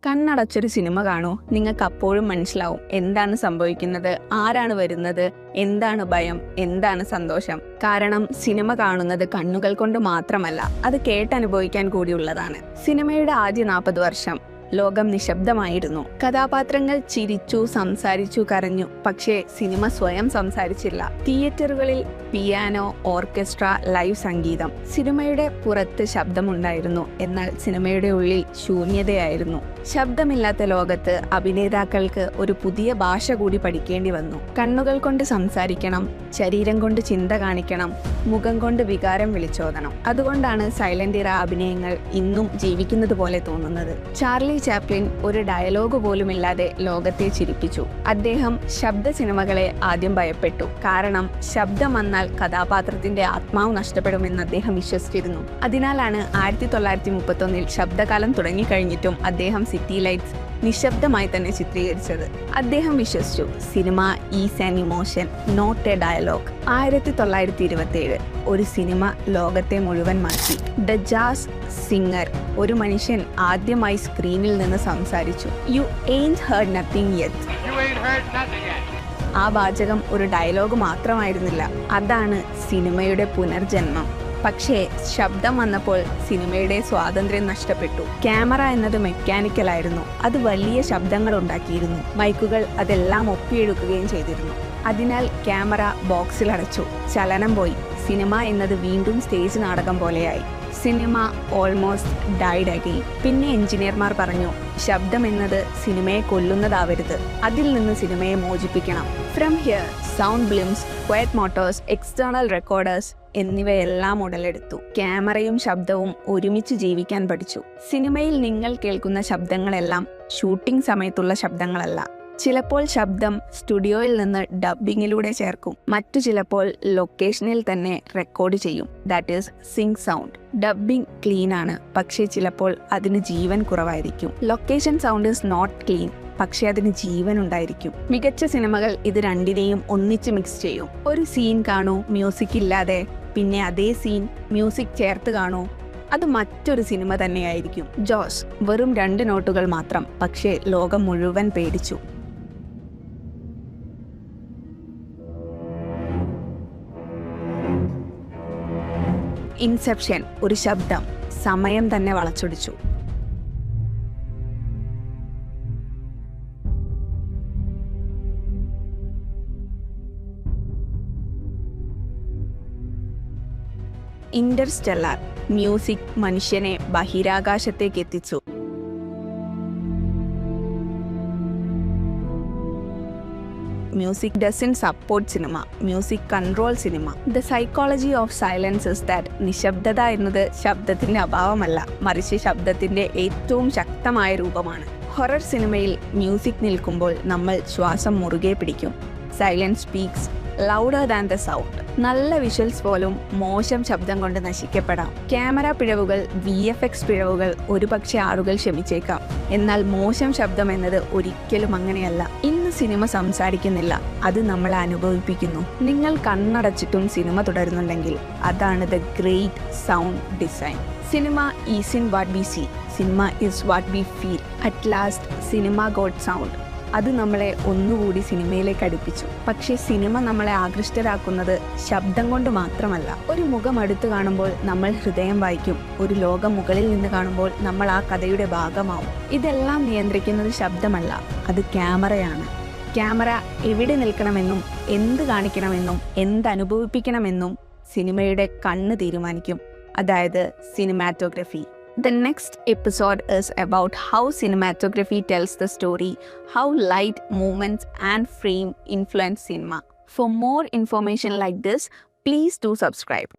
കണ്ണടച്ചൊരു cinema കാണൂ, നിങ്ങൾക്ക് അപ്പോഴും മനസ്സിലാവും എന്താണ് സംഭവിക്കുന്നത്, ആരാണ് വരുന്നത്, എന്താണ് ഭയം, എന്താണ് സന്തോഷം. കാരണം സിനിമ കാണുന്നത് കണ്ണുകൾ കൊണ്ട് മാത്രമല്ല, അത് കേട്ടനുഭവിക്കാൻ കൂടിയുള്ളതാണ്. സിനിമയുടെ ആദ്യ 40 വർഷം ലോകം നിശബ്ദമായിരുന്നു. കഥാപാത്രങ്ങൾ ചിരിച്ചു, സംസാരിച്ചു, കരഞ്ഞു. പക്ഷേ സിനിമ സ്വയം സംസാരിച്ചില്ല. തിയേറ്ററുകളിൽ പിയാനോ, ഓർക്കസ്ട്ര, ലൈവ് സംഗീതം. സിനിമയുടെ പുറത്ത് ശബ്ദമുണ്ടായിരുന്നു, എന്നാൽ സിനിമയുടെ ഉള്ളിൽ ശൂന്യതയായിരുന്നു. ശബ്ദമില്ലാത്ത ലോകത്ത് അഭിനേതാക്കൾക്ക് ഒരു പുതിയ ഭാഷ കൂടി പഠിക്കേണ്ടി വന്നു. കണ്ണുകൾ കൊണ്ട് സംസാരിക്കണം, ശരീരം കൊണ്ട് ചിന്ത കാണിക്കണം, മുഖം കൊണ്ട് വികാരം വിളിച്ചോതണം. അതുകൊണ്ടാണ് സൈലന്റ് ഇറ അഭിനയങ്ങൾ ഇന്നും ജീവിക്കുന്നത് പോലെ തോന്നുന്നത്. ചാർലി ചാപ്ലിൻ ഒരു ഡയലോഗ് പോലുമില്ലാതെ ലോകത്തെ ചിരിപ്പിച്ചു. അദ്ദേഹം ശബ്ദ സിനിമകളെ ആദ്യം ഭയപ്പെട്ടു. കാരണം ശബ്ദം വന്നാൽ കഥാപാത്രത്തിന്റെ ആത്മാവ് നഷ്ടപ്പെടുമെന്ന് അദ്ദേഹം വിശ്വസിച്ചിരുന്നു. അതിനാലാണ് 1931 ശബ്ദകാലം തുടങ്ങിക്കഴിഞ്ഞിട്ടും അദ്ദേഹം സിറ്റി ലൈറ്റ്സ് നിശബ്ദമായി തന്നെ ചിത്രീകരിച്ചത്. അദ്ദേഹം വിശ്വസിച്ചു, cinema is an emotion, not a dialogue. 1927 ഒരു സിനിമ ലോകത്തെ മുഴുവൻ മാറ്റി. ദ ജാസ് സിംഗർ, ഒരു മനുഷ്യൻ ആദ്യമായി സ്ക്രീനിൽ നിന്ന് സംസാരിച്ചു. You ain't heard nothing yet. ആ വാചകം ഒരു ഡയലോഗ് മാത്രമായിരുന്നില്ല, അതാണ് സിനിമയുടെ പുനർജന്മം. പക്ഷേ ശബ്ദം വന്നപ്പോൾ സിനിമയുടെ സ്വാതന്ത്ര്യം നഷ്ടപ്പെട്ടു. ക്യാമറ എന്നത് മെക്കാനിക്കലായിരുന്നു. അത് വലിയ ശബ്ദങ്ങൾ ഉണ്ടാക്കിയിരുന്നു. മൈക്കുകൾ അതെല്ലാം ഒപ്പിയെടുക്കുകയും ചെയ്തിരുന്നു. അതിനാൽ ക്യാമറ ബോക്സിൽ അടച്ചു. ചലനം പോയി. സിനിമ എന്നത് വീണ്ടും സ്റ്റേജ് നാടകം പോലെയായി. Cinema almost died again. പിന്നെ എഞ്ചിനീയർമാർ പറഞ്ഞു, ശബ്ദം എന്നത് സിനിമയെ കൊല്ലുന്നതാവരുത്, അതിൽ നിന്ന് സിനിമയെ മോചിപ്പിക്കണം. From here sound blimps, quiet motors, external recorders എന്നിവയെല്ലാം ഉടലെടുത്തു. ക്യാമറയും ശബ്ദവും ഒരുമിച്ച് ജീവിക്കാൻ പഠിച്ചു. സിനിമയിൽ നിങ്ങൾ കേൾക്കുന്ന ശബ്ദങ്ങളെല്ലാം ഷൂട്ടിംഗ് സമയത്തുള്ള ശബ്ദങ്ങളല്ല. ചിലപ്പോൾ ശബ്ദം സ്റ്റുഡിയോയിൽ നിന്ന് ഡബ്ബിങ്ങിലൂടെ ചേർക്കും. മറ്റു ചിലപ്പോൾ ലൊക്കേഷനിൽ തന്നെ റെക്കോർഡ് ചെയ്യും. That is sync sound. Dubbing clean ആണ്, പക്ഷേ ചിലപ്പോൾ അതിന് ജീവൻ കുറവായിരിക്കും. Location sound is not clean, പക്ഷെ അതിന് ജീവൻ ഉണ്ടായിരിക്കും. മികച്ച സിനിമകൾ ഇത് രണ്ടിനെയും ഒന്നിച്ച് മിക്സ് ചെയ്യും. ഒരു സീൻ കാണൂ മ്യൂസിക് ഇല്ലാതെ, പിന്നെ അതേ സീൻ മ്യൂസിക് ചേർത്ത് കാണൂ, അത് മറ്റൊരു സിനിമ തന്നെയായിരിക്കും. ജോസ് വെറും 2 നോട്ടുകൾ മാത്രം, പക്ഷേ ലോകം മുഴുവൻ പേടിച്ചു. ഇൻസെപ്ഷൻ ഒരു ശബ്ദം സമയം തന്നെ വളച്ചൊടിച്ചു. ഇന്റർസ്റ്റെല്ലാർ മ്യൂസിക് മനുഷ്യനെ ബഹിരാകാശത്തേക്ക് എത്തിച്ചു. Music doesn't support cinema. Music controls cinema. The psychology of silence is that നിശബ്ദത എന്നത് ശബ്ദത്തിന്റെ അഭാവമല്ല, മറിച്ച് ശബ്ദത്തിന്റെ ഏറ്റവും ശക്തമായ രൂപമാണ്. ഹൊറർ സിനിമയിൽ മ്യൂസിക് നിൽക്കുമ്പോൾ നമ്മൾ ശ്വാസം മുറുകെ പിടിക്കും. Silence speaks louder than the sound. നല്ല വിഷ്വൽസ് പോലും മോശം ശബ്ദം കൊണ്ട് നശിക്കപ്പെടാം. ക്യാമറ പിഴവുകൾ, VFX പിഴവുകൾ ഒരുപക്ഷെ ആളുകൾ ക്ഷമിച്ചേക്കാം. എന്നാൽ മോശം ശബ്ദം എന്നത് ഒരിക്കലും അങ്ങനെയല്ല. ഇന്ന് സിനിമ സംസാരിക്കുന്നില്ല, അത് നമ്മളെ അനുഭവിപ്പിക്കുന്നു. നിങ്ങൾ കണ്ണടച്ചിട്ടും സിനിമ തുടരുന്നുണ്ടെങ്കിൽ അതാണ് the great sound design. Cinema is in what we see, cinema is what we feel. At last cinema got sound. അത് നമ്മളെ ഒന്നുകൂടി സിനിമയിലേക്ക് അടുപ്പിച്ചു. പക്ഷേ സിനിമ നമ്മളെ ആകൃഷ്ടരാക്കുന്നത് ശബ്ദം കൊണ്ട് മാത്രമല്ല. ഒരു മുഖം അടുത്ത് കാണുമ്പോൾ നമ്മൾ ഹൃദയം വായിക്കും. ഒരു ലോകം മുകളിൽ നിന്ന് കാണുമ്പോൾ നമ്മൾ ആ കഥയുടെ ഭാഗമാവും. ഇതെല്ലാം നിയന്ത്രിക്കുന്നത് ശബ്ദമല്ല, അത് ക്യാമറയാണ്. ക്യാമറ എവിടെ നിൽക്കണമെന്നും എന്ത് കാണിക്കണമെന്നും എന്തനുഭവിപ്പിക്കണമെന്നും സിനിമയുടെ കണ്ണ് തീരുമാനിക്കും, അതായത് cinematography. The next episode is about how cinematography tells the story, how light, movements, and frame influence cinema. For more information like this, please do subscribe.